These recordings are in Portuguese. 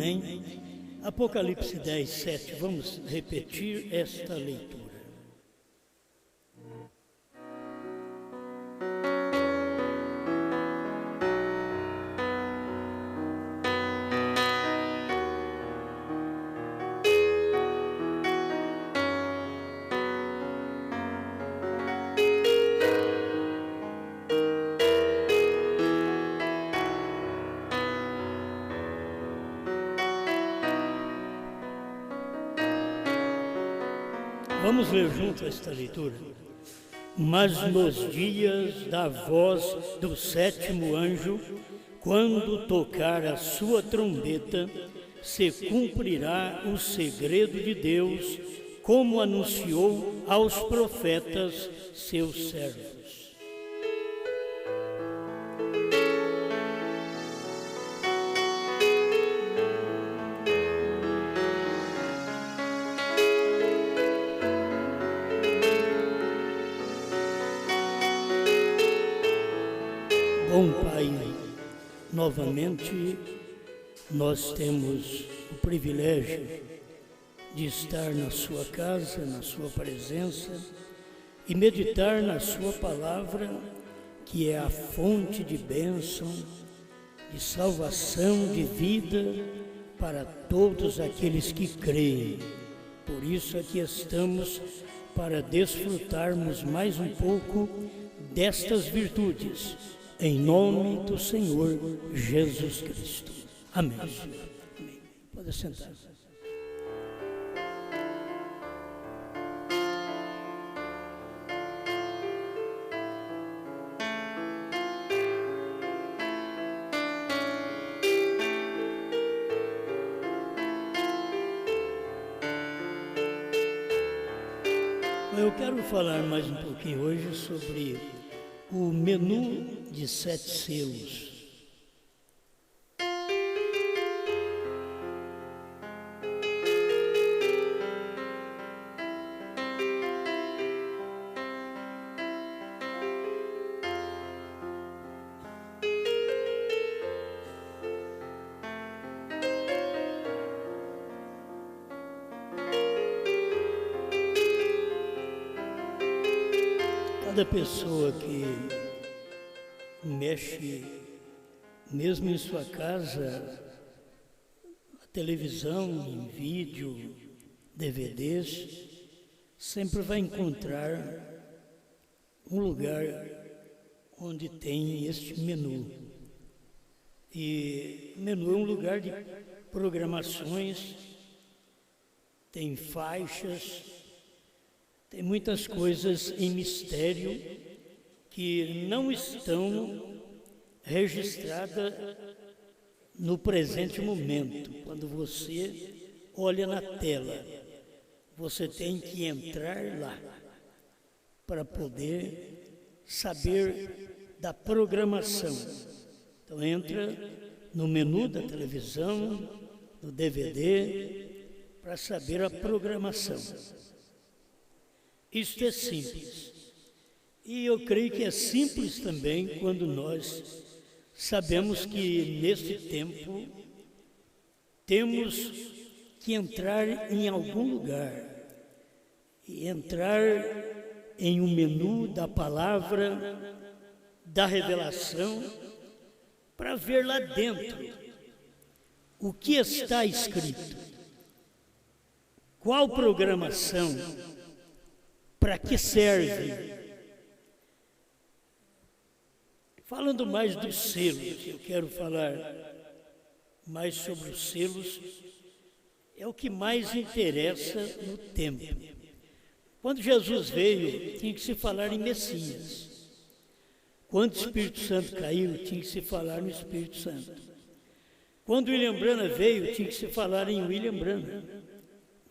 Amém? Apocalipse 10, 7. Vamos repetir esta leitura. Vamos ler junto esta leitura. Mas nos dias da voz do sétimo anjo, quando tocar a sua trombeta, se cumprirá o segredo de Deus, como anunciou aos profetas seus servos. Bom Pai, novamente nós temos o privilégio de estar na sua casa, na sua presença e meditar na sua palavra, que é a fonte de bênção, de salvação, de vida para todos aqueles que creem. Por isso aqui estamos para desfrutarmos mais um pouco destas virtudes. Em nome do Senhor Jesus Cristo. Amém. Amém. Pode sentar. Eu quero falar mais um pouquinho hoje sobre o menu de 7 selos. Cada pessoa que mexe, mesmo em sua casa, na televisão, em vídeo, DVDs, sempre vai encontrar um lugar onde tem este menu. E o menu é um lugar de programações, tem faixas, tem muitas coisas em mistério que não estão registradas no presente momento. Quando você olha na tela, você tem que entrar lá para poder saber da programação. Então entra no menu da televisão, no DVD, para saber a programação. Isto é simples. E eu creio que é simples também quando nós sabemos que neste tempo temos que entrar em algum lugar e entrar em um menu da palavra, da revelação, para ver lá dentro o que está escrito, qual programação, para que serve. Falando mais dos selos, eu quero falar mais sobre os selos, é o que mais interessa no tempo. Quando Jesus veio, tinha que se falar em Messias. Quando o Espírito Santo caiu, tinha que se falar no Espírito Santo. Quando William Branham veio, tinha que se falar em William Branham,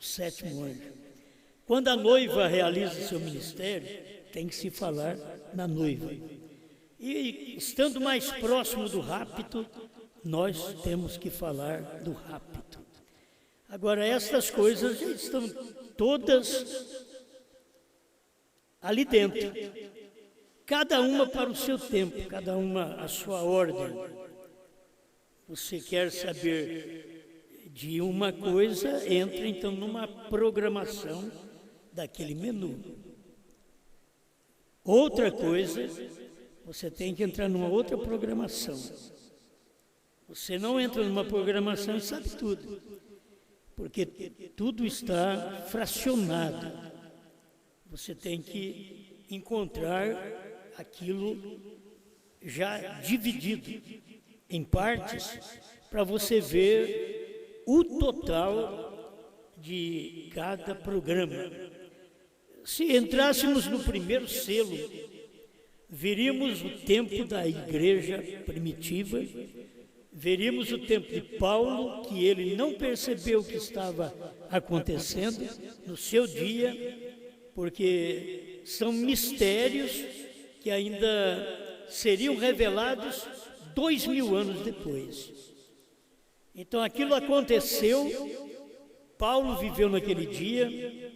o sétimo anjo. Quando a noiva realiza seu ministério, tem que se falar na noiva. E estando mais próximo do rapto, nós temos que falar do rapto. Agora, estas coisas já estão todas ali dentro. Cada uma para o seu tempo, cada uma a sua ordem. Você quer saber de uma coisa, entra então numa programação daquele menu. Outra coisa, você tem que entrar numa outra programação. Você não entra numa programação e sabe tudo, porque tudo está fracionado. Você tem que encontrar aquilo já dividido em partes para você ver o total de cada programa. Se entrássemos no primeiro selo, veríamos o tempo da igreja primitiva, veríamos o tempo de Paulo, que ele não percebeu o que estava acontecendo no seu dia, porque são mistérios que ainda seriam revelados 2000 anos depois. Então aquilo aconteceu, Paulo viveu naquele dia,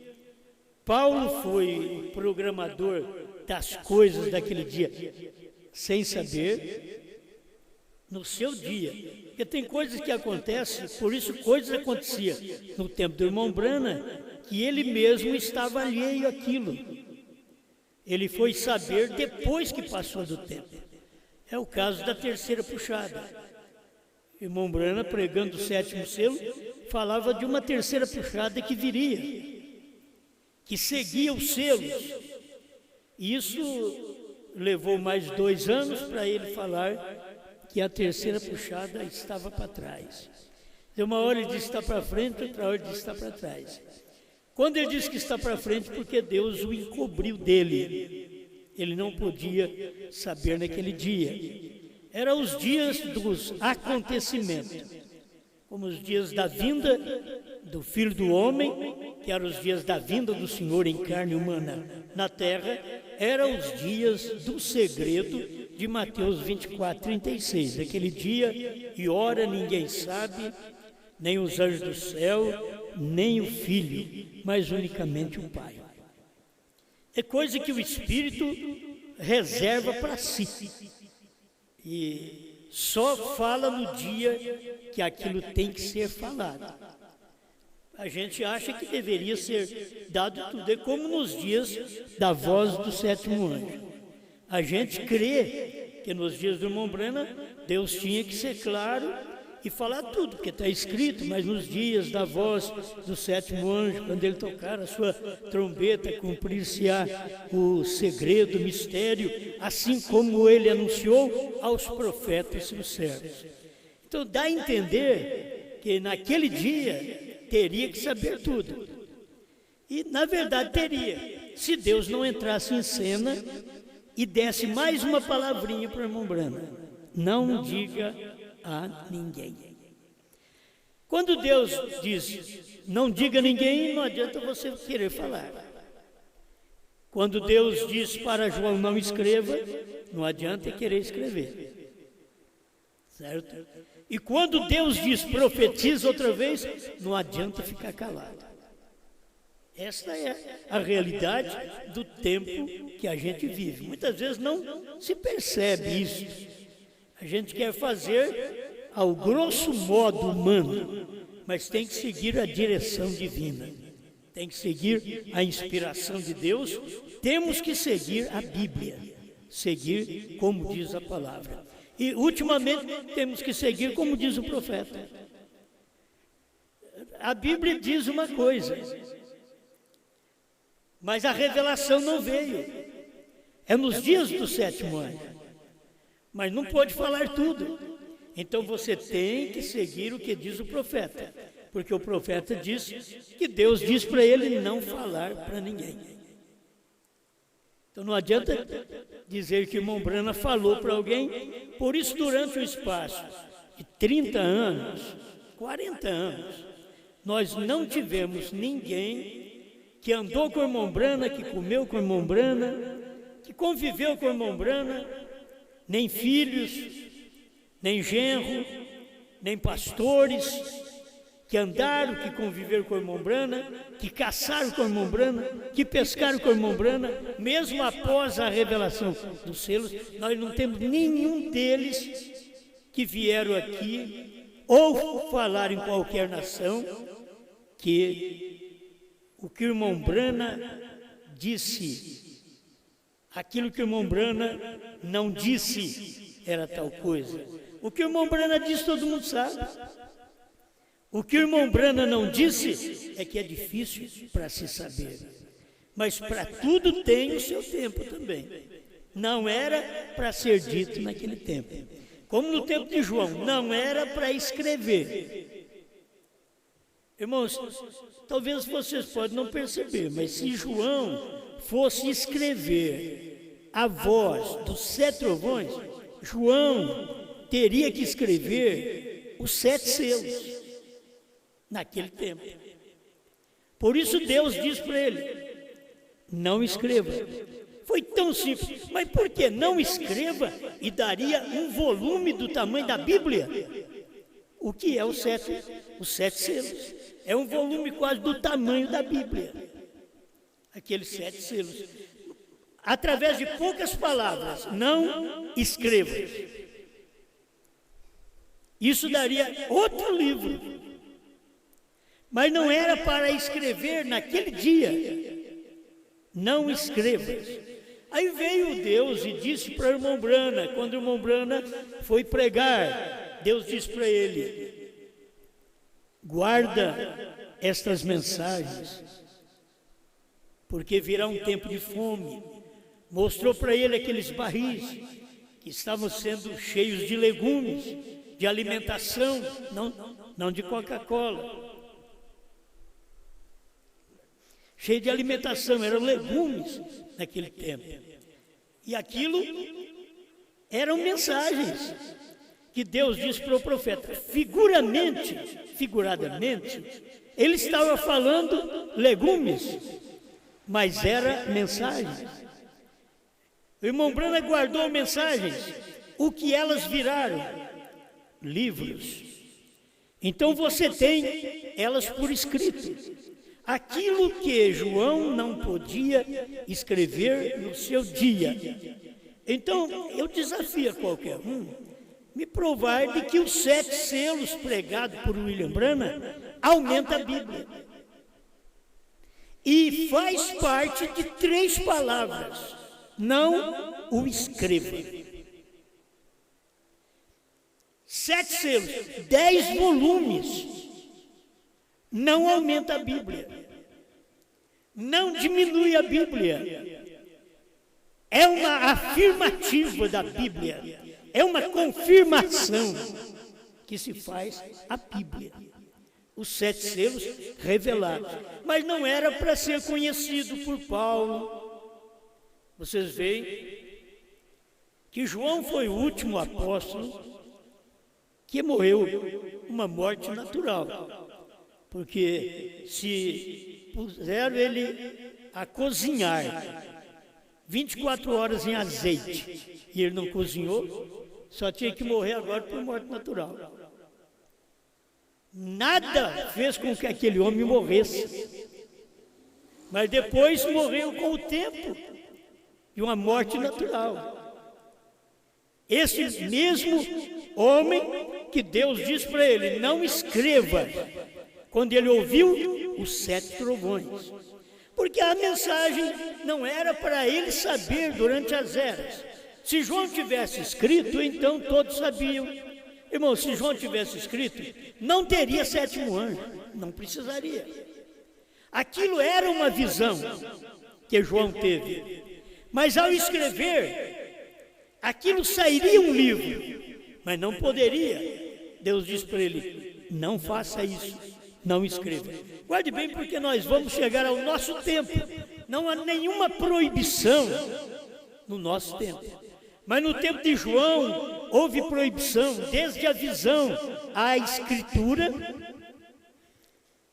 Paulo foi o programador das coisas daquele dia, sem saber, no seu dia. Porque tem coisas que acontecem, por isso coisas aconteciam no tempo do irmão Brana, que ele mesmo estava alheio àquilo. Ele foi saber depois que passou do tempo. É o caso da terceira puxada. Irmão Brana, pregando o sétimo selo, falava de uma terceira puxada que viria, que seguia os selos. Isso levou mais 2 anos para ele falar que a terceira puxada estava para trás. De uma hora ele disse que está para frente, outra hora ele disse que está para trás. Quando ele disse que está para frente, porque Deus o encobriu dele. Ele não podia saber naquele dia. Eram os dias dos acontecimentos, como os dias da vinda do Filho do Homem, que eram os dias da vinda do Senhor em carne humana na terra, eram os dias do segredo de Mateus 24, 36. Aquele dia e hora ninguém sabe, nem os anjos do céu, nem o Filho, mas unicamente o Pai. É coisa que o Espírito reserva para si. E só fala no dia que aquilo tem que ser falado. A gente acha que deveria ser dado tudo, é como nos dias da voz do sétimo anjo. A gente crê que nos dias do irmão Brana, Deus tinha que ser claro e falar tudo, porque está escrito, mas nos dias da voz do sétimo anjo, quando ele tocar a sua trombeta, cumprir-se-á o segredo, o mistério, assim como ele anunciou aos profetas e seus servos. Então dá a entender que naquele dia teria que saber tudo. E na verdade teria, se Deus não entrasse em cena e desse mais uma palavrinha para o irmão Brana: não diga a ninguém. Quando Deus diz não diga a ninguém, não adianta você querer falar. Quando Deus diz para João não escreva, não adianta querer escrever, certo? E quando Deus diz profetiza outra vez, não adianta ficar calado. Esta é a realidade do tempo que a gente vive. Muitas vezes não se percebe isso. A gente quer fazer ao grosso modo humano, mas tem que seguir a direção divina. Tem que seguir a inspiração de Deus. Temos que seguir a Bíblia, seguir como diz a palavra. E ultimamente temos que seguir como diz o profeta. A Bíblia diz uma coisa, mas a revelação não veio. É nos dias do sétimo ano. Mas não pode falar tudo. Então você tem que seguir o que diz o profeta, porque o profeta diz que Deus diz para ele não falar para ninguém. Então não adianta dizer que o irmão Brana falou para alguém. Por isso, durante o espaço de 30 anos, 40 anos, nós não tivemos ninguém que andou com o irmão Brana, que comeu com o irmão Brana, que conviveu com o irmão Brana, nem filhos, nem genro, nem pastores, que andaram, que conviveram com o irmão Brana, que caçaram com o irmão Brana, que pescaram com o irmão Brana, mesmo após a revelação dos selos, nós não temos nenhum deles que vieram aqui ou falar em qualquer nação que o que o irmão Brana disse, aquilo que o irmão Brana não disse era tal coisa. O que o irmão Brana disse todo mundo sabe. O que o irmão Brana não disse é que é difícil para se saber. Mas para tudo tem o seu tempo também. Não era para ser dito naquele tempo. Como no tempo de João, não era para escrever. Irmãos, talvez vocês podem não perceber, mas se João fosse escrever a voz dos 7 trovões, João teria que escrever os 7 selos naquele tempo. Por isso Deus diz para ele, não escreva. Foi tão simples. Mas por que não escreva e daria um volume do tamanho da Bíblia? O que é os 7 selos? É um volume quase do tamanho da Bíblia. Aqueles 7 selos. Através de poucas palavras, não escreva. Isso daria outro livro. Mas não era para escrever naquele dia. Não escrevas. Aí veio Deus e disse para o irmão Brana, quando o irmão Brana foi pregar, Deus disse para ele, guarda estas mensagens, porque virá um tempo de fome. Mostrou para ele aqueles barris que estavam sendo cheios de legumes, de alimentação, não de Coca-Cola. Cheio de alimentação, eram legumes naquele tempo. E aquilo eram mensagens que Deus disse para o profeta. Figuradamente, ele estava falando legumes, mas era mensagem. O irmão Brana guardou mensagens. O que elas viraram? Livros. Então você tem elas por escrito. Aquilo que João não podia escrever no seu dia. Então, eu desafio a qualquer um me provar de que os 7 selos pregados por William Brana aumenta a Bíblia. E faz parte de 3 palavras. Não o escreva. 7 selos, 10 volumes. Não aumenta a Bíblia, não diminui a Bíblia, é uma afirmativa da Bíblia, é uma confirmação que se faz a Bíblia, os 7 selos revelados, mas não era para ser conhecido por Paulo. Vocês veem que João foi o último apóstolo que morreu uma morte natural. Porque se puseram ele a cozinhar 24 horas em azeite e ele não cozinhou, só tinha que morrer agora por morte natural. Nada fez com que aquele homem morresse. Mas depois morreu com o tempo de uma morte natural. Esse mesmo homem que Deus disse para ele, não escreva, quando ele ouviu os 7 trovões. Porque a mensagem não era para ele saber durante as eras. Se João tivesse escrito, então todos sabiam. Irmão, se João tivesse escrito, não teria 7º anjo, não precisaria. Aquilo era uma visão que João teve. Mas ao escrever, aquilo sairia um livro, mas não poderia. Deus disse para ele, não faça isso. Não escreva. Guarde bem, porque nós vamos chegar ao nosso tempo. Não há nenhuma proibição no nosso tempo. Mas no tempo de João, houve proibição, desde a visão à escritura.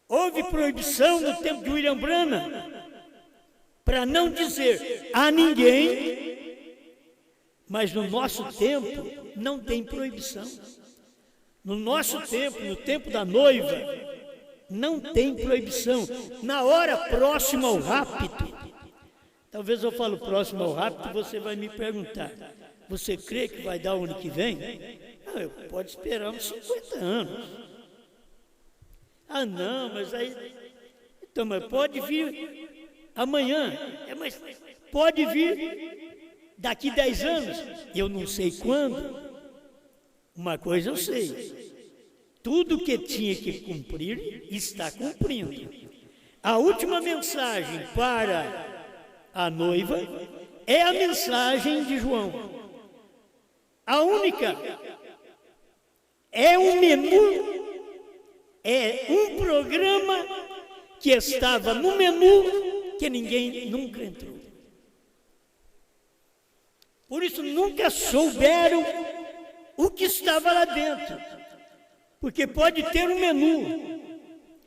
Houve proibição no tempo de William Brana, para não dizer a ninguém, mas no nosso tempo não tem proibição. No nosso tempo, no tempo da noiva, não tem proibição. Na hora próxima ao rapto, talvez eu falo próximo ao rapto, você vai me perguntar, você crê que vai dar o ano que vem? Não, pode esperar uns 50 anos. Ah, não, mas aí... Então, mas pode vir amanhã. Mas pode vir daqui 10 anos. Eu não sei quando. Uma coisa eu sei. Tudo que tinha que cumprir, está cumprindo. A última mensagem para a noiva é a mensagem de João. A única é um menu, é um programa que estava no menu que ninguém nunca entrou. Por isso nunca souberam o que estava lá dentro. Porque pode ter um menu,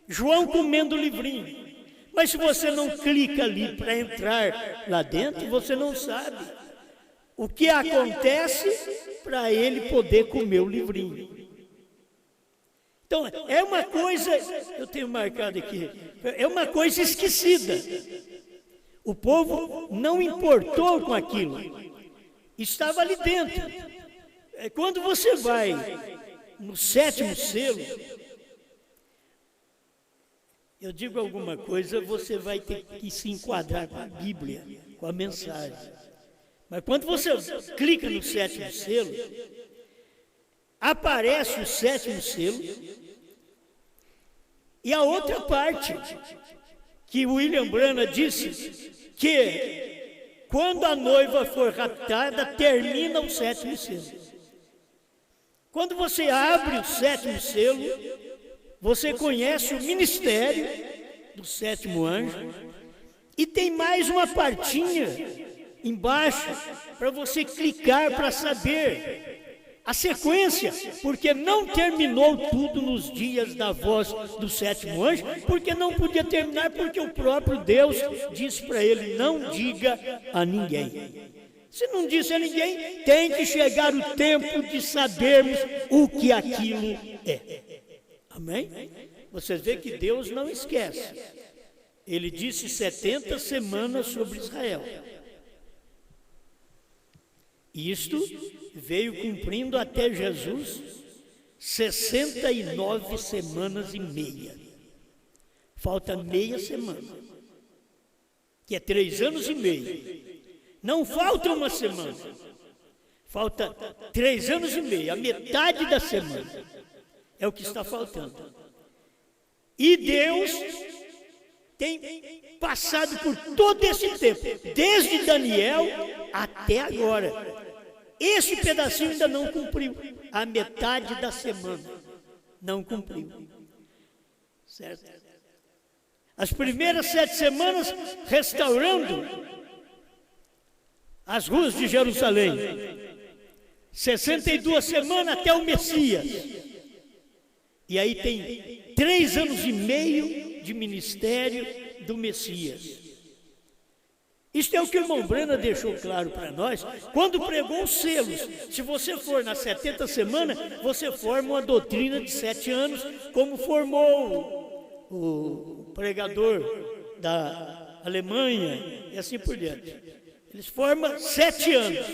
João comendo o livrinho, mas se você não clica ali para entrar lá dentro, você não sabe o que acontece para ele poder comer o livrinho. Então, é uma coisa, eu tenho marcado aqui, é uma coisa esquecida. O povo não importou com aquilo, estava ali dentro. Quando você vai no 7º selo, eu digo alguma coisa, você vai ter que se enquadrar com a Bíblia, com a mensagem. Mas quando você clica no 7º selo, aparece o 7º selo e a outra parte que William Branham disse que quando a noiva for raptada, termina o 7º selo. Quando você abre o 7º selo, você conhece o ministério do 7º anjo e tem mais uma partinha embaixo para você clicar para saber a sequência, porque não terminou tudo nos dias da voz do 7º anjo, porque não podia terminar, porque o próprio Deus disse para ele: não diga a ninguém. Se não disse a ninguém, tem que chegar o tempo de sabermos o que aquilo é. Amém? Vocês veem que Deus não esquece. Ele disse 70 semanas sobre Israel. Isto veio cumprindo até Jesus 69 semanas e meia. Falta meia semana, que é 3 anos e meio. Não falta uma semana, falta 3 anos e meio, a metade da semana é o que está faltando. E Deus tem passado por todo esse tempo, desde Daniel até agora. Esse pedacinho ainda não cumpriu, a metade da semana não cumpriu, certo? As primeiras 7 semanas restaurando as ruas de Jerusalém, 62 semanas até o Messias, e aí tem 3 anos e meio de ministério do Messias. Isto é o que o irmão Branham deixou claro para nós, quando pregou os selos. Se você for nas 70 semanas, você forma uma doutrina de 7 anos, como formou o pregador da Alemanha, e assim por diante. Eles formam 7 anos,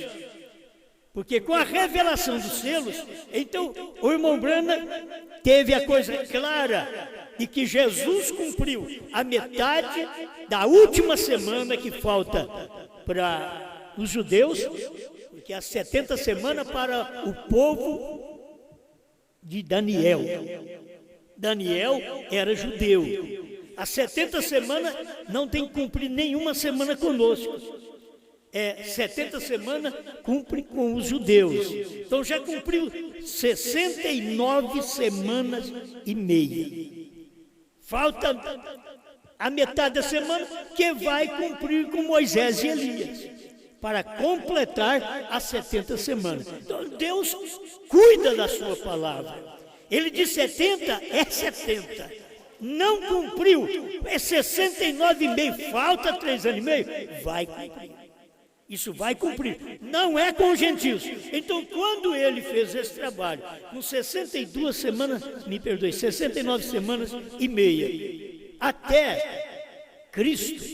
porque com a revelação dos selos, então o irmão Branham teve a coisa clara de que Jesus cumpriu a metade da última semana que falta para os judeus, porque as 70 semanas para o povo de Daniel. Daniel era judeu. As 70 semanas não tem que cumprir nenhuma semana conosco. 70 semanas cumpre com os judeus. Então já cumpriu 69 semanas e meia. Falta a metade da semana que vai cumprir com Moisés e Elias, para completar as 70 semanas. Então Deus cuida da sua palavra. Ele diz 70, é 70. Não cumpriu, é 69,5, falta 3 anos e meio, vai cumprir. Isso vai cumprir, não é com os gentios. Então, quando ele fez esse trabalho, com 62 semanas, 69 semanas e meia, até Cristo,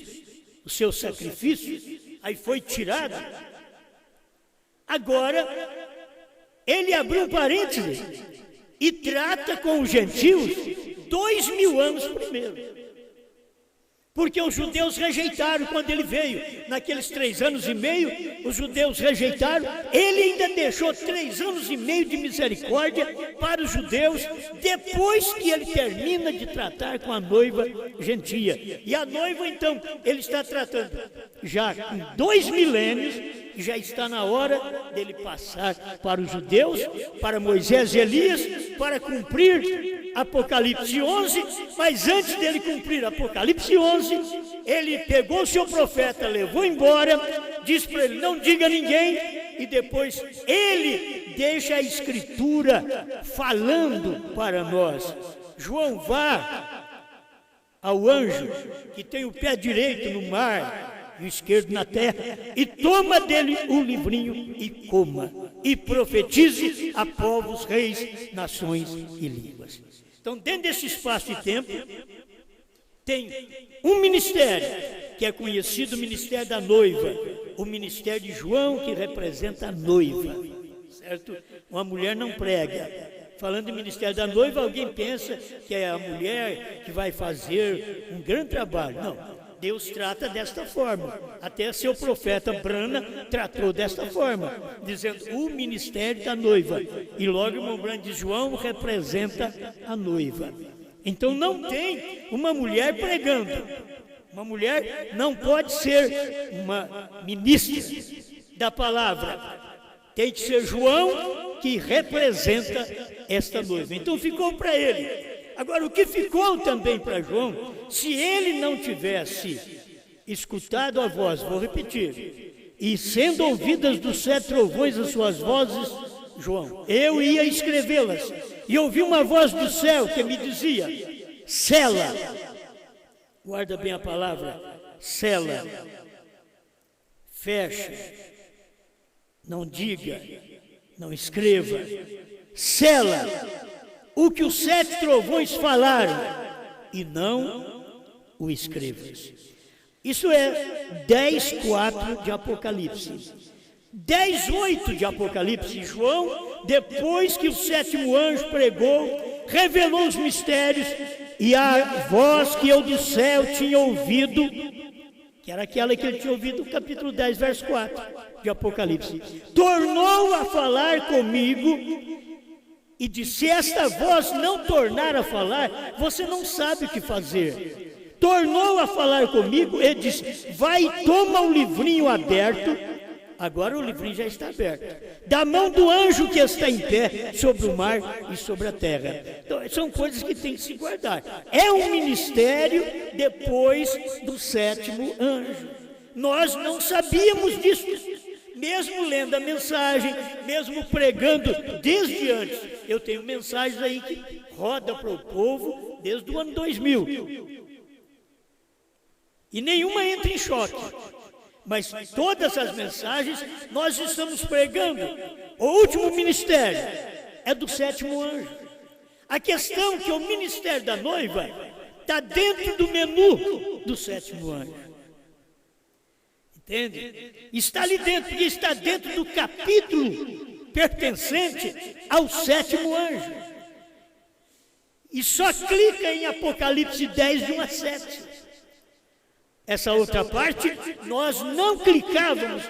o seu sacrifício, aí foi tirado. Agora, ele abriu um parêntese e trata com os gentios 2000 anos primeiro. Porque os judeus rejeitaram quando ele veio, naqueles 3 anos e meio, os judeus rejeitaram, ele ainda deixou 3 anos e meio de misericórdia para os judeus, depois que ele termina de tratar com a noiva gentia. E a noiva, então, ele está tratando já com 2 milênios, e já está na hora dele passar para os judeus, para Moisés e Elias, para cumprir Apocalipse 11, mas antes dele cumprir Apocalipse 11, ele pegou o seu profeta, levou embora, disse para ele, não diga a ninguém, e depois ele deixa a Escritura falando para nós. João, vá ao anjo que tem o pé direito no mar, e o esquerdo na terra, e toma dele o livrinho e coma, e profetize a povos, reis, nações e línguas. Então, dentro desse espaço de tempo, tem um ministério, que é conhecido o ministério da noiva, o ministério de João, que representa a noiva, certo? Uma mulher não prega. Falando em ministério da noiva, alguém pensa que é a mulher que vai fazer um grande trabalho. Não. Deus trata desta forma, até seu profeta Brana tratou desta forma, dizendo o ministério da noiva, e logo o irmão Brana diz, João representa a noiva. Então não tem uma mulher pregando, uma mulher não pode ser uma ministra da palavra, tem que ser João que representa esta noiva. Então ficou para ele. Agora, o que ficou também para João, se ele não tivesse escutado a voz, vou repetir, e sendo ouvidas dos 7 trovões as suas vozes, João, eu ia escrevê-las, e ouvi uma voz do céu que me dizia, sela, guarda bem a palavra, sela, fecha, não diga, não escreva, sela, o que os 7 trovões falaram, e não o escrevas. Isso é 10:4 de Apocalipse. 10:8 de Apocalipse. João, depois que o 7º anjo pregou, revelou os mistérios, e a voz que eu do céu tinha ouvido, que era aquela que ele tinha ouvido no capítulo 10, verso 4 de Apocalipse, tornou a falar comigo, e disse, se esta voz não tornar a falar, você não sabe o que fazer. Tornou a falar comigo e disse, vai e toma o livrinho aberto, agora o livrinho já está aberto, da mão do anjo que está em pé sobre o mar e sobre a terra. Então, são coisas que tem que se guardar. É um ministério depois do 7º anjo. Nós não sabíamos disso. Mesmo lendo a mensagem, mesmo pregando desde antes, eu tenho mensagens aí que roda para o povo desde o ano 2000. E nenhuma entra em choque. Mas todas as mensagens nós estamos pregando. O último ministério é do 7º anjo. A questão é que o ministério da noiva está dentro do menu do 7º anjo. Entende? Está ali dentro, porque está dentro do capítulo pertencente ao 7º anjo. E só clica em Apocalipse 10, de 1 a 7. Essa outra parte, nós não clicávamos,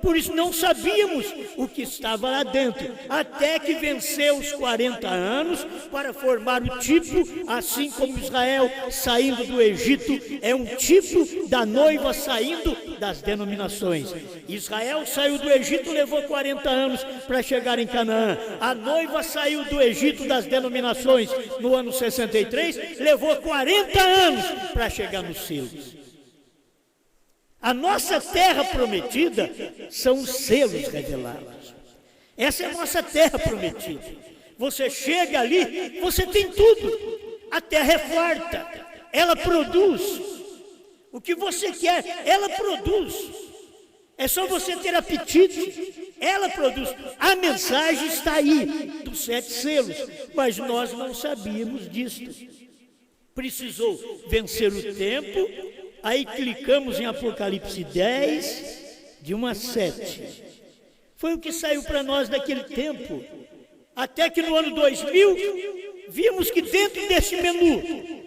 por isso não sabíamos o que estava lá dentro, até que venceu os 40 anos para formar o tipo, assim como Israel saindo do Egito, é um tipo da noiva saindo das denominações. Israel saiu do Egito, levou 40 anos para chegar em Canaã. A noiva saiu do Egito das denominações no ano 63, levou 40 anos para chegar nos selos. A nossa terra prometida são os selos revelados. Essa é a nossa terra prometida. Você chega ali, você tem tudo. A terra é farta, ela produz. O que você quer, ela produz. É só você ter apetite, ela produz. A mensagem está aí, dos 7 selos, mas nós não sabíamos disso. Precisou vencer o tempo. Aí clicamos em Apocalipse 10, de 1 a 7. Foi o que saiu para nós daquele tempo. Até que no ano 2000, vimos que dentro desse menu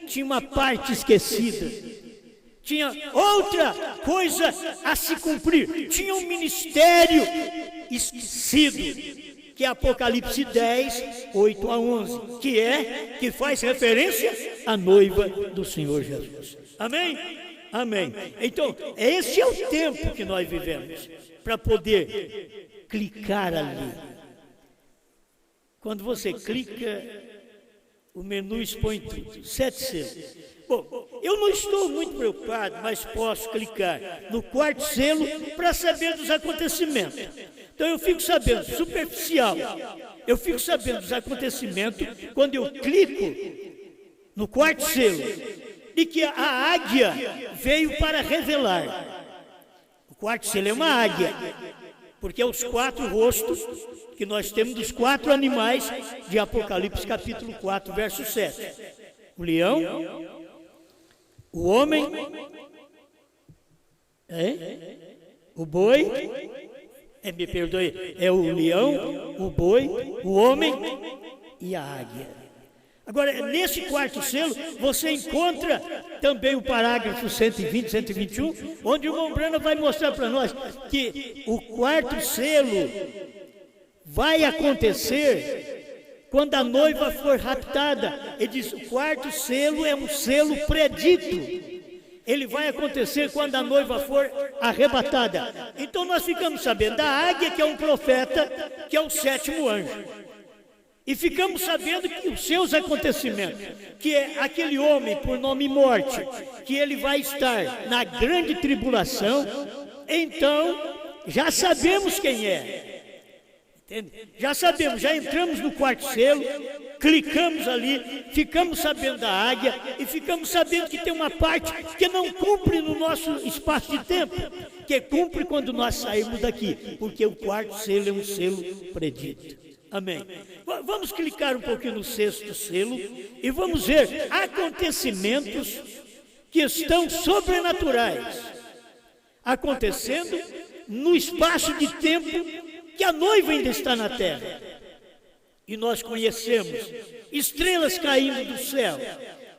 tinha uma parte esquecida. Tinha outra coisa a se cumprir. Tinha um ministério esquecido, que é Apocalipse 10, 8 a 11, que faz referência à noiva do Senhor Jesus. Amém? Amém. Então, esse é o tempo que nós vivemos, para poder clicar ali. Quando você clica, o menu expõe tudo, 7 selos. Bom, eu não estou muito preocupado, mas posso clicar no quarto selo para saber dos acontecimentos. Então eu fico sabendo, superficial, eu fico sabendo dos acontecimentos quando eu clico no quarto selo, e que a águia veio para revelar. O quarto selo é uma águia, porque é os 4 rostos que nós temos dos 4 animais de Apocalipse capítulo 4, verso 7. O leão, o homem, o boi, me perdoe, é o leão, o boi, o homem e a águia. Agora, nesse quarto selo, você encontra também o parágrafo 120, 121, onde o irmão Branham vai mostrar para nós que o quarto selo vai acontecer quando a noiva for raptada. Ele diz, o quarto selo é um selo predito. Ele vai acontecer quando a noiva for arrebatada. Então nós ficamos sabendo da águia, que é um profeta, que é o 7º anjo. E ficamos sabendo que os seus acontecimentos, que é aquele homem por nome morte, que ele vai estar na grande tribulação, então já sabemos quem é. Entende? Já sabemos, já entramos no quarto selo, clicamos ali, ficamos sabendo da águia e ficamos sabendo que tem uma parte que não cumpre no nosso espaço de tempo, que cumpre quando nós sairmos daqui, porque o quarto selo é um selo predito. Amém. Vamos clicar um pouquinho no 6º selo e vamos ver acontecimentos que estão sobrenaturais acontecendo no espaço de tempo que a noiva ainda está na terra. E nós conhecemos estrelas caindo do céu.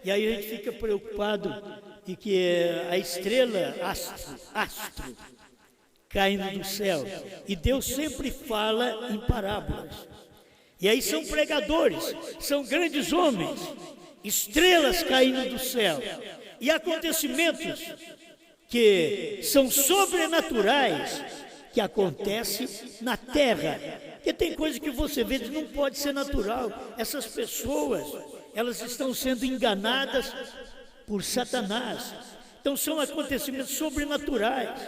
E aí a gente fica preocupado de que a estrela, astro, caindo do céu. E Deus sempre fala em parábolas. E aí são pregadores, são grandes homens, estrelas caindo do céu. E acontecimentos que são sobrenaturais, que acontecem na terra. Porque tem coisa que você vê que não pode ser natural. Essas pessoas, elas estão sendo enganadas por Satanás. Então são acontecimentos sobrenaturais.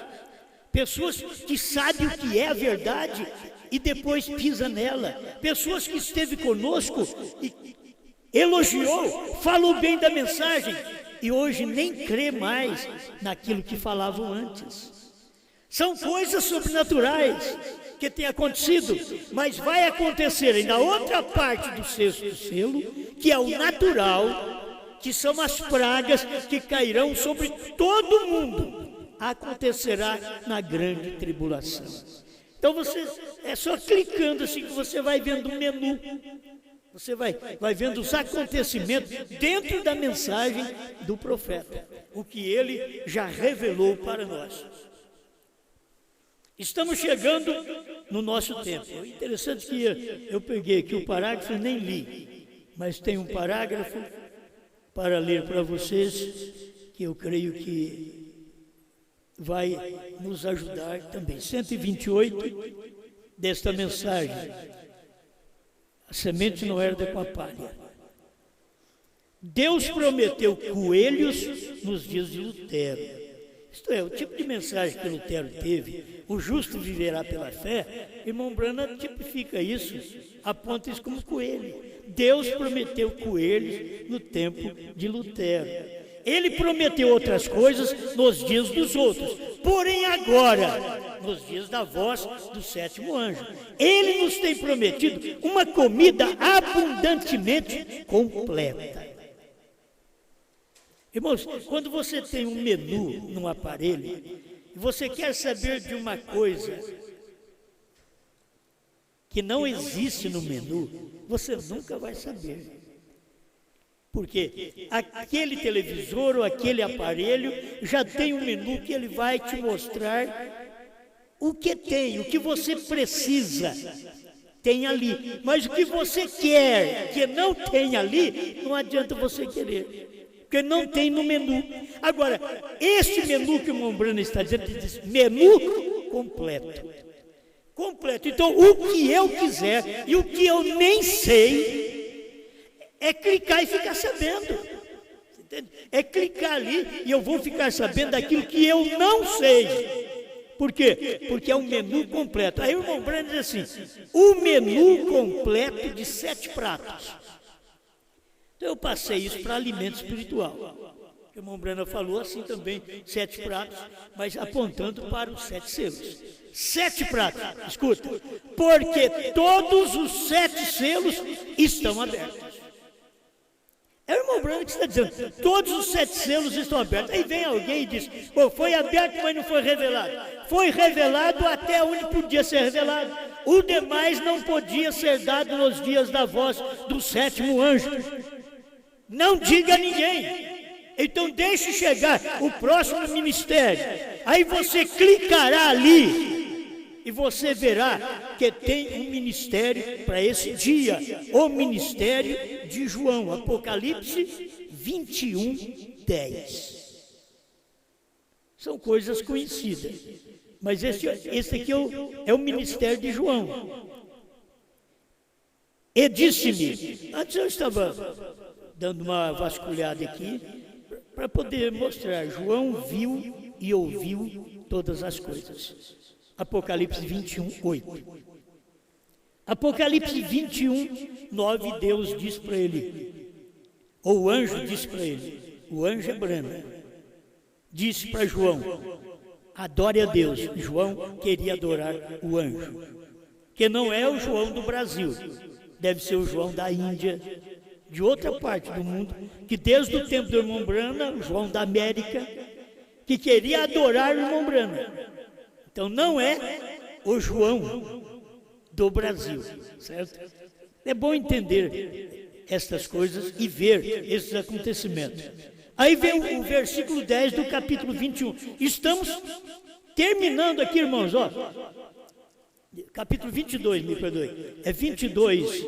Pessoas que sabem o que é a verdade e depois pisa nela. Pessoas que esteve conosco e elogiou, falou bem da mensagem e hoje nem crê mais naquilo que falavam antes. São coisas sobrenaturais que têm acontecido, mas vai acontecer aí na outra parte do 6º selo, que é o natural, que são as pragas que cairão sobre todo mundo. Acontecerá na grande tribulação. Então você é só clicando assim que você vai vendo o menu. Você vai vendo os acontecimentos dentro da mensagem do profeta, o que ele já revelou para nós. Estamos chegando no nosso tempo. É interessante que eu peguei aqui o parágrafo e nem li, mas tem um parágrafo para ler para vocês que eu creio que vai nos ajudar também. 128 desta mensagem. A semente não herda com a palha. Deus prometeu coelhos nos dias de Lutero. Isto é, o tipo de mensagem que Lutero teve, o justo viverá pela fé, irmão Branham tipifica isso, aponta isso como coelho. Deus prometeu coelhos no tempo de Lutero. Ele prometeu outras coisas nos dias dos outros, porém agora, nos dias da voz do 7º anjo, ele nos tem prometido uma comida abundantemente completa. Irmãos, quando você tem um menu num aparelho, e você quer saber de uma coisa que não existe no menu, você nunca vai saber. Porque aquele televisor ou aquele aparelho já tem um menu que ele vai te mostrar o que tem, o que você precisa, tem ali. Mas o que você quer, que não tem ali, não adianta você querer, porque não tem no menu. Agora, este menu que o Mombrana está dizendo, ele diz menu completo. Completo. Então, o que eu quiser e o que eu nem sei, é clicar e ficar sabendo. É clicar ali e eu vou ficar sabendo daquilo que eu não sei. Por quê? Porque é um menu completo. Aí o irmão Brando diz assim, o menu completo de 7 pratos. Então eu passei isso para alimento espiritual. O irmão Brando falou assim também, 7 pratos, mas apontando para os 7 selos. 7 pratos, escuta, porque todos os 7 selos estão abertos. É o irmão Branco que está dizendo, todos os 7 selos estão abertos. Aí vem alguém e diz, bom, foi aberto, mas não foi revelado. Foi revelado até onde podia ser revelado. O demais não podia ser dado nos dias da voz do 7º anjo. Não diga a ninguém. Então deixe chegar o próximo ministério. Aí você clicará ali e você verá que tem um ministério para esse dia, o ministério de João, Apocalipse 21, 10. São coisas conhecidas, mas esse aqui é o ministério de João. E disse-me, antes eu estava dando uma vasculhada aqui, para poder mostrar, João viu e ouviu todas as coisas. Apocalipse 21, 8. Apocalipse 21, 9, Deus diz para ele, ou o anjo diz para ele, o anjo é Brana, disse para João, adore a Deus. João queria adorar o anjo, que não é o João do Brasil, deve ser o João da Índia, de outra parte do mundo, que desde o tempo do irmão Brana, o João da América, que queria adorar o irmão Brana. Então não é o João do Brasil, certo? É bom entender estas coisas e ver esses acontecimentos. Aí vem o versículo 10 do capítulo 21. Estamos terminando aqui, irmãos, ó. Capítulo 22, me perdoe. É 22,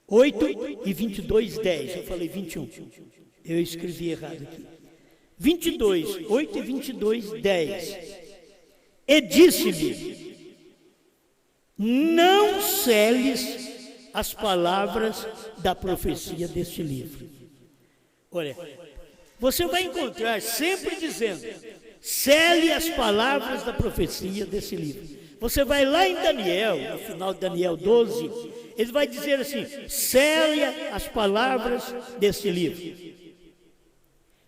8 e 22, 10. Eu falei 21. Eu escrevi errado aqui. 22, 8 e 22, 10. E disse-me, não seles as palavras da profecia deste livro. Olha, você vai encontrar sempre dizendo, cele as palavras da profecia desse livro. Você vai lá em Daniel, no final de Daniel 12, ele vai dizer assim, cele as palavras desse livro.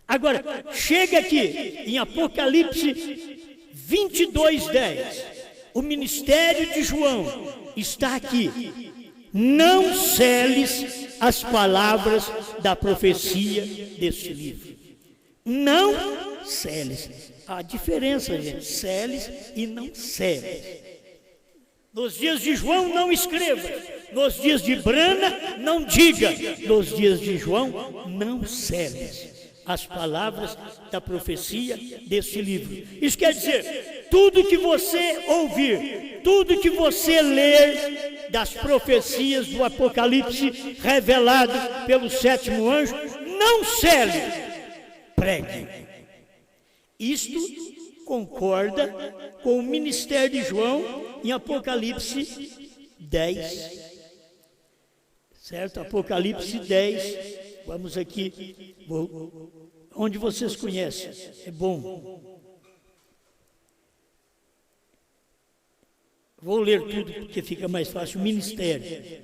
Agora, chega aqui em Apocalipse 22, 10, o ministério de João está aqui. Não seles as palavras da profecia deste livro. Não seles. Há diferença, gente, seles e não seles. Nos dias de João, não escreva. Nos dias de Brana, não diga. Nos dias de João, não seles as palavras da profecia deste livro. Isso quer dizer, tudo que você ouvir, tudo que você ler das profecias do Apocalipse revelado pelo 7º anjo, não cele, pregue. Isto concorda com o ministério de João em Apocalipse 10. Certo? Apocalipse 10. Vamos aqui, onde vocês conhecem, é bom. Vou ler tudo porque fica mais fácil. Ministério.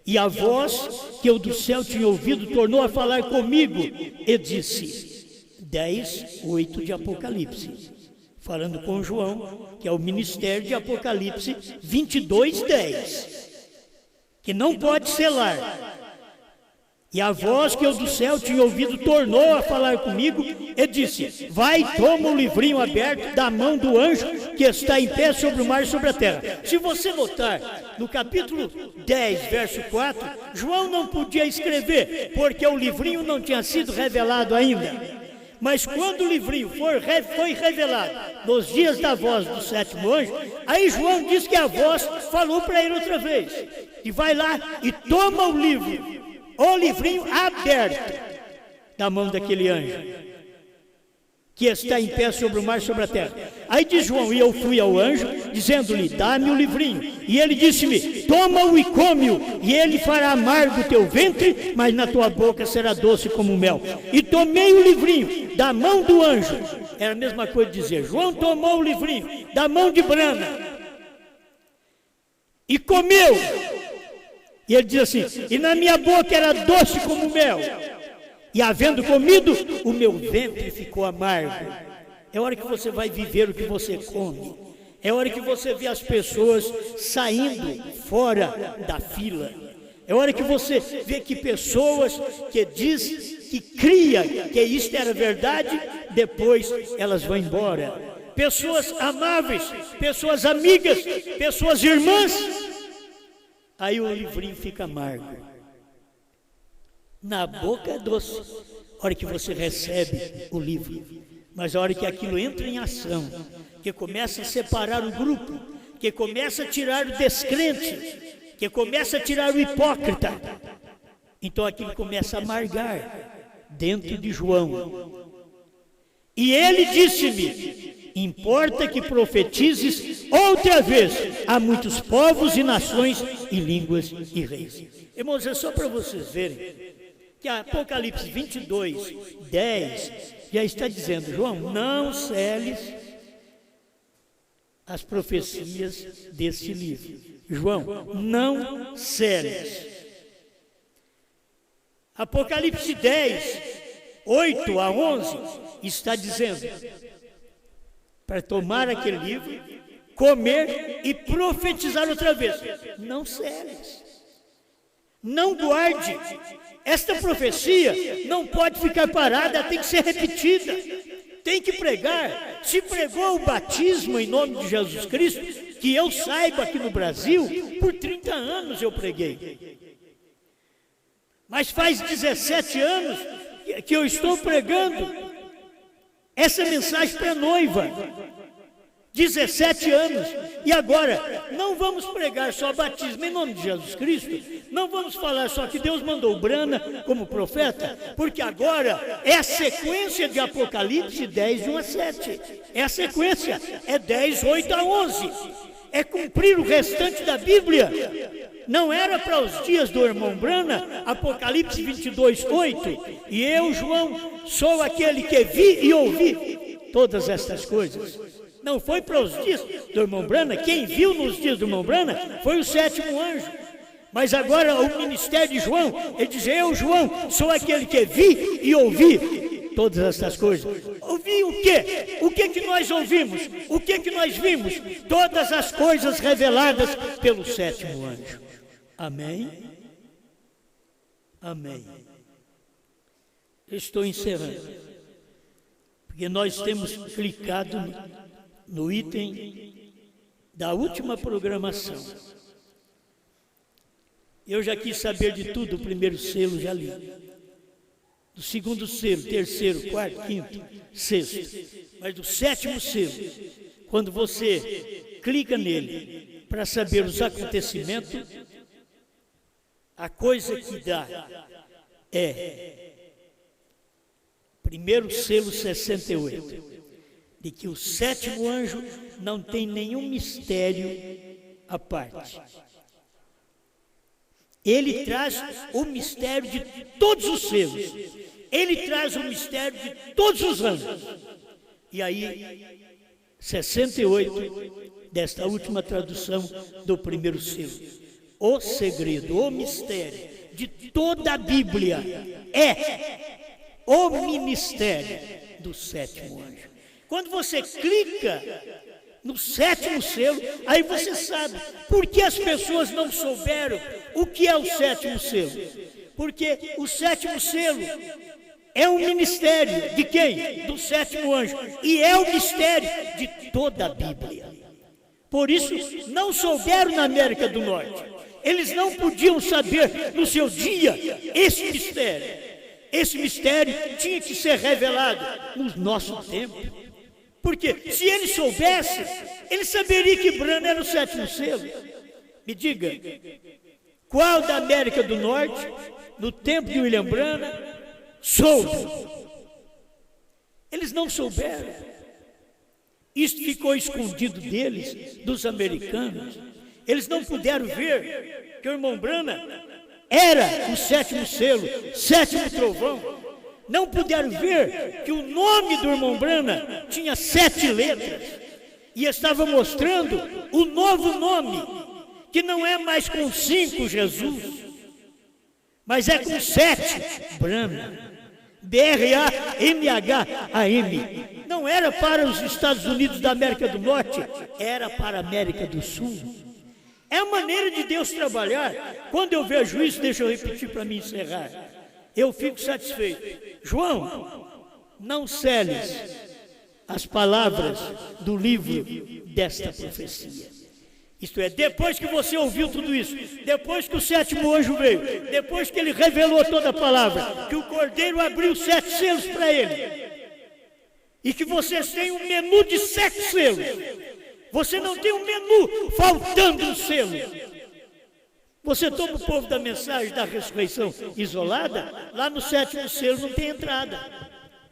E a voz que eu do céu tinha ouvido tornou a falar comigo e disse, 10, 8 de Apocalipse. Falando com João, que é o ministério de Apocalipse 22, 10. Que não pode selar. E a voz que eu do céu tinha ouvido tornou a falar comigo e disse: vai, toma o livrinho aberto da mão do anjo que está em pé sobre o mar e sobre a terra. Se você notar, no capítulo 10, verso 4, João não podia escrever, porque o livrinho não tinha sido revelado ainda. Mas quando o livrinho foi revelado, nos dias da voz do sétimo anjo, aí João diz que a voz falou para ele outra vez: e vai lá e toma o livrinho aberto da mão daquele anjo que está em pé sobre o mar e sobre a terra. Aí diz João: e eu fui ao anjo, dizendo-lhe: dá-me o livrinho. E ele disse-me: toma-o e come-o, e ele fará amargo o teu ventre, mas na tua boca será doce como mel. E tomei o livrinho da mão do anjo. Era a mesma coisa de dizer: João tomou o livrinho da mão de Brana e comeu. E ele diz assim: e na minha boca era doce como mel. E havendo comido, o meu ventre ficou amargo. É hora que você vai viver o que você come. É hora que você vê as pessoas saindo fora da fila. É hora que você vê que pessoas que diz que cria que isto era verdade, depois elas vão embora. Pessoas amáveis, pessoas amigas, pessoas irmãs. Aí o livrinho fica amargo. Na boca é doce, a hora que você recebe o livro, mas a hora que aquilo entra em ação, que começa a separar o grupo, que começa a tirar o descrente, que começa a tirar o hipócrita, então aquilo começa a amargar dentro de João. E ele disse-me: importa que profetizes outra vez a muitos povos e nações e línguas e reis. Irmãos, é só para vocês verem que Apocalipse 22, 10 já está dizendo: João, não celes as profecias desse livro. João, não celes. Apocalipse 10, 8 a 11 está dizendo para tomar aquele livro, comer e profetizar outra vez. Não celes, não guarde. Esta profecia não pode ficar parada, ela tem que ser repetida, tem que pregar. Se pregou o batismo em nome de Jesus Cristo, que eu saiba aqui no Brasil, por 30 anos eu preguei. Mas faz 17 anos que eu estou pregando essa mensagem para a noiva. 17 anos, e agora não vamos pregar só batismo em nome de Jesus Cristo, não vamos falar só que Deus mandou Brana como profeta, porque agora é a sequência de Apocalipse 10, 1 a 7, é a sequência, é 10, 8 a 11, é cumprir o restante da Bíblia. Não era para os dias do irmão Brana, Apocalipse 22, 8, e eu, João, sou aquele que vi e ouvi todas estas coisas. Não foi para os dias do irmão Brana. Quem viu nos dias do irmão Brana foi o sétimo anjo. Mas agora o ministério de João, ele diz: eu, João, sou aquele que vi e ouvi todas essas coisas. Ouvi o quê? O que nós ouvimos? O que nós vimos? Todas as coisas reveladas pelo sétimo anjo. Amém? Amém. Estou encerrando, porque nós temos clicado no item da última programação. Eu já quis saber de tudo. O primeiro selo já li, do segundo selo, terceiro, quarto, quinto, sexto, mas do sétimo selo, quando você clica nele para saber os acontecimentos, a coisa que dá é primeiro selo 68, de que o sétimo anjo não tem nenhum mistério à parte. Ele traz o mistério de todos os selos. Ele traz o mistério de todos os anjos. E aí, 68 desta última tradução do primeiro selo. O segredo, o mistério de toda a Bíblia é o ministério do sétimo anjo. Quando você clica no sétimo selo, aí você sabe por que as pessoas não souberam o que é o sétimo selo. Porque o sétimo selo é um ministério de quem? Do sétimo anjo. E é o mistério de toda a Bíblia. Por isso, não souberam na América do Norte. Eles não podiam saber no seu dia esse mistério. Esse mistério tinha que ser revelado no nosso tempo. Porque se eles soubessem, eles saberiam que Branham era o sétimo selo. Me diga, qual da América do Norte, no tempo de William Branham, soube? Eles não souberam. Isso ficou escondido deles, dos americanos. Eles não puderam ver que o irmão Branham era o sétimo selo, sétimo trovão. Não puderam ver que o nome do irmão Branham tinha 7 letras. E estava mostrando o novo nome, que não é mais com 5, Jesus, mas é com 7, Branham. B-R-A-M-H-A-M. Não era para os Estados Unidos da América do Norte, era para a América do Sul. É a maneira de Deus trabalhar. Quando eu vejo isso, deixa eu repetir para mim encerrar, eu fico satisfeito. João, não seles as palavras do livro desta profecia. Isto é, depois que você ouviu tudo isso, depois que o sétimo anjo veio, depois que ele revelou toda a palavra, que o Cordeiro abriu 7 selos para ele, e que vocês têm um menu de 7 selos, você não tem um menu faltando um selo. Você toma o povo da mensagem da ressurreição isolada, lá no 7º selo não tem entrada.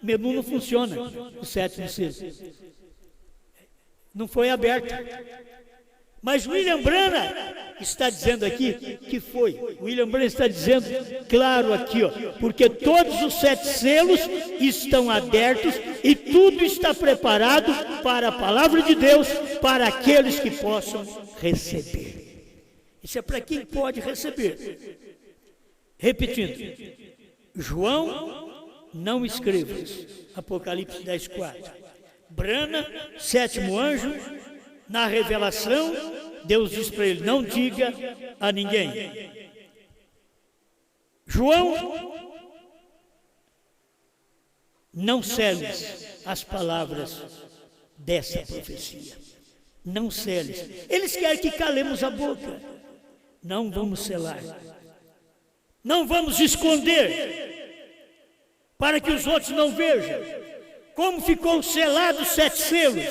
O menu não funciona, o 7º selo. Não foi aberto. Mas William Branham está dizendo aqui que foi. William Branham está dizendo, claro aqui, ó, porque todos os 7 selos estão abertos e tudo está preparado para a palavra de Deus, para aqueles que possam receber. Isso é para quem pode receber. Repetindo, João, não escrevas, Apocalipse 10:4. Branham, 7º anjo, na revelação, Deus diz para ele, não diga a ninguém. João, não seles as palavras dessa profecia. Não seles. Eles querem que calemos a boca. Não vamos selar. Não vamos esconder, para que os outros não vejam. Como ficou selado 7 selos,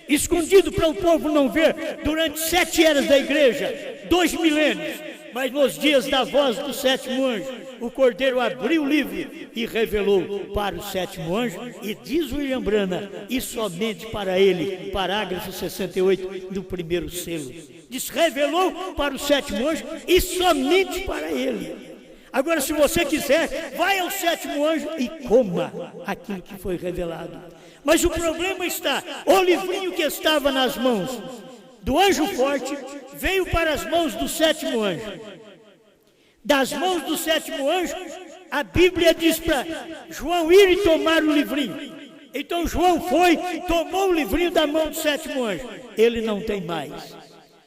escondido para o povo não ver, durante 7 eras da igreja, 2 milênios. Mas nos dias da voz do 7º anjo, o Cordeiro abriu o livro e revelou para o 7º anjo, e diz William Branham, e somente para ele, parágrafo 68 do 1º selo. Diz, revelou para o 7º anjo e somente para ele. Agora, se você quiser, vai ao 7º anjo e coma aquilo que foi revelado. Mas o problema está, o livrinho que estava nas mãos do anjo forte veio para as mãos do 7º anjo. Das mãos do 7º anjo, a Bíblia diz para João ir e tomar o livrinho. Então João foi, tomou o livrinho da mão do 7º anjo. Ele não tem mais.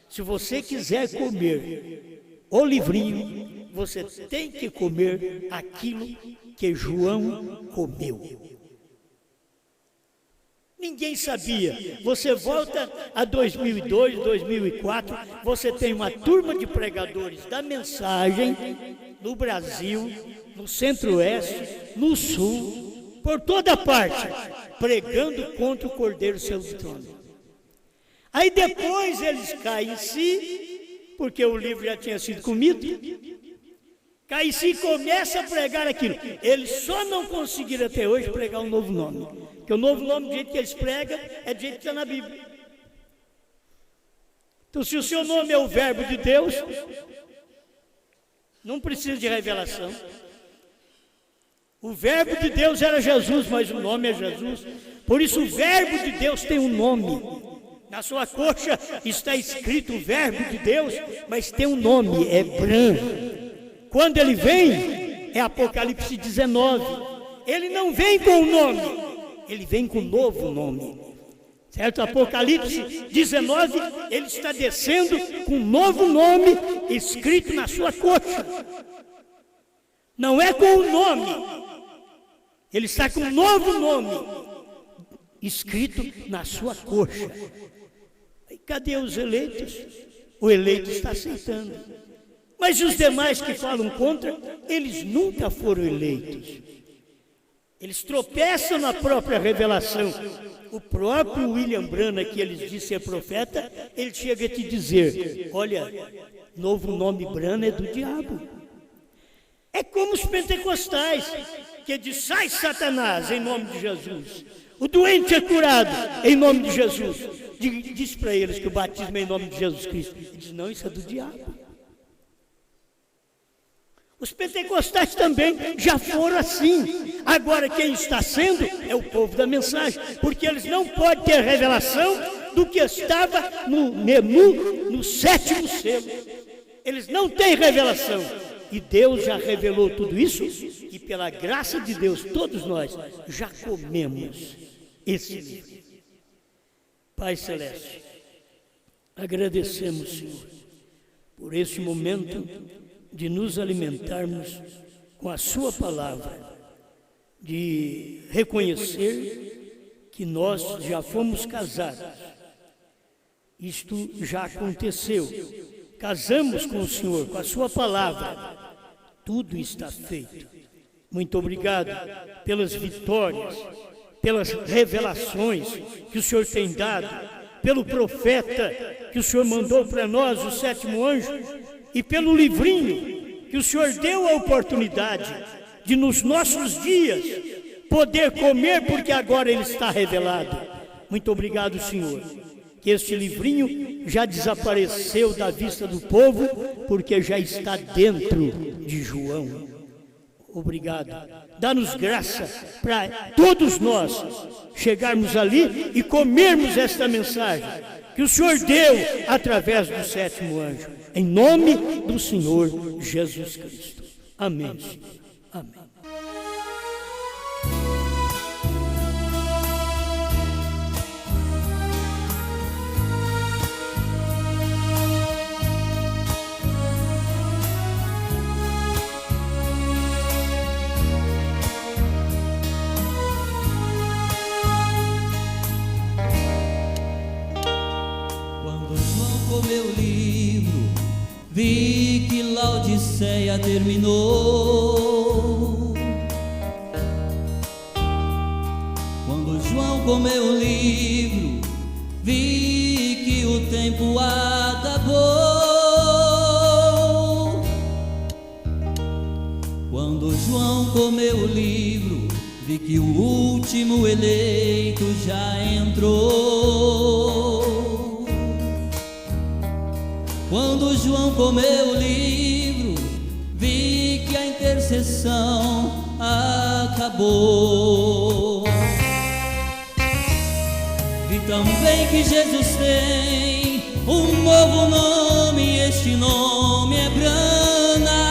Se você quiser comer o livrinho, você tem que comer aquilo que João comeu. Ninguém sabia. Você volta a 2002, 2004, você tem uma turma de pregadores da mensagem no Brasil, no Centro-Oeste, no Sul, por toda parte, pregando contra o Cordeiro seu trono. Aí depois eles caem em si, porque o livro já tinha sido comido, cai em si e começa a pregar aquilo. Eles só não conseguiram até hoje pregar um novo nome. Porque o novo nome, do jeito que eles pregam, é do jeito que está na Bíblia. Então, se o seu nome é o Verbo de Deus, não precisa de revelação. O Verbo de Deus era Jesus, mas o nome é Jesus. Por isso, o Verbo de Deus tem um nome. Na sua coxa está escrito o Verbo de Deus, mas tem um nome, é Branham. Quando ele vem, é Apocalipse 19. Ele não vem com o nome, ele vem com um novo nome. Certo? Apocalipse 19, ele está descendo com um novo nome escrito na sua coxa. Não é com o nome. Ele está com um novo nome escrito na sua coxa. E cadê os eleitos? O eleito está aceitando. Mas os demais que falam contra, eles nunca foram eleitos. Eles tropeçam na própria revelação. O próprio William Branham, que eles dizem ser profeta, ele chega a te dizer: olha, novo nome Branham é do diabo. É como os pentecostais, que diz: sai Satanás, em nome de Jesus. O doente é curado, em nome de Jesus. Diz para eles que o batismo é em nome de Jesus Cristo. Ele diz: não, isso é do diabo. Os pentecostais também já foram assim. Agora quem está sendo é o povo da mensagem, porque eles não podem ter revelação do que estava no menu, no 7º selo. Eles não têm revelação. E Deus já revelou tudo isso, e pela graça de Deus, todos nós já comemos esse livro. Pai Celeste, agradecemos, Senhor, por esse momento de nos alimentarmos com a sua palavra, de reconhecer que nós já fomos casados. Isto já aconteceu. Casamos com o Senhor, com a sua palavra. Tudo está feito. Muito obrigado pelas vitórias, pelas revelações que o Senhor tem dado, pelo profeta que o Senhor mandou para nós, o 7º anjo, e pelo livrinho que o Senhor deu a oportunidade de, nos nossos dias, poder comer, porque agora ele está revelado. Muito obrigado, Senhor, que este livrinho já desapareceu da vista do povo, porque já está dentro de João. Obrigado. Dá-nos graça para todos nós chegarmos ali e comermos esta mensagem que o Senhor deu através do 7º anjo. Em nome do Senhor Jesus Cristo. Amém. Amém. Meu livro, vi que Laodiceia terminou. Quando João comeu o livro, vi que o tempo acabou. Quando João comeu o livro, vi que o último eleito já entrou. Quando João comeu o livro, vi que a intercessão acabou. Vi também que Jesus tem um novo nome, este nome é Brana.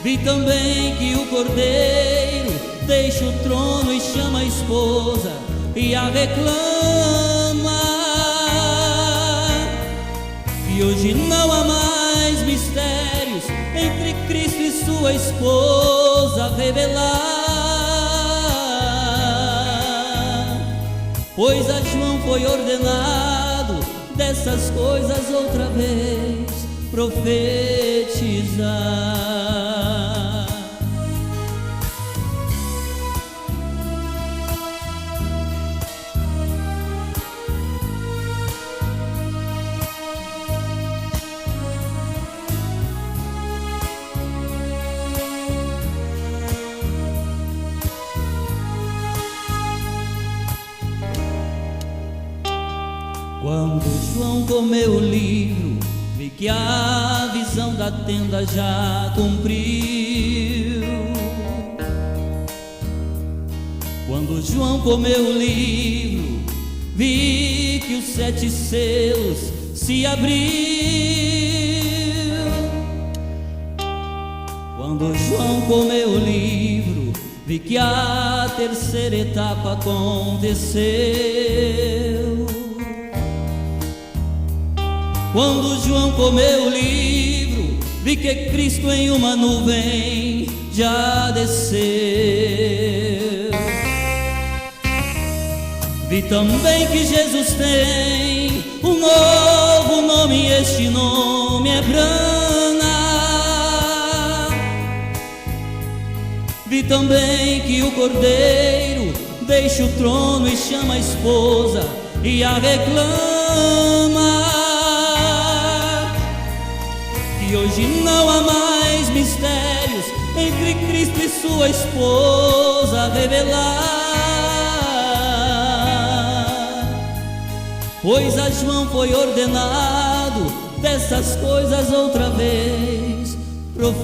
Vi também que o Cordeiro deixa o trono e chama a esposa e a reclama. E hoje não há mais mistérios entre Cristo e sua esposa revelar, pois a João foi ordenado dessas coisas outra vez profetizar. Quando João comeu o livro, vi que a visão da tenda já cumpriu. Quando João comeu o livro, vi que os 7 selos se abriu. Quando João comeu o livro, vi que a terceira etapa aconteceu. Quando João comeu o livro, vi que Cristo em uma nuvem já desceu. Vi também que Jesus tem um novo nome, este nome é Brana. Vi também que o Cordeiro deixa o trono e chama a esposa e a reclama. Que hoje não há mais mistérios entre Cristo e sua esposa a revelar, pois a João foi ordenado dessas coisas outra vez profetizar.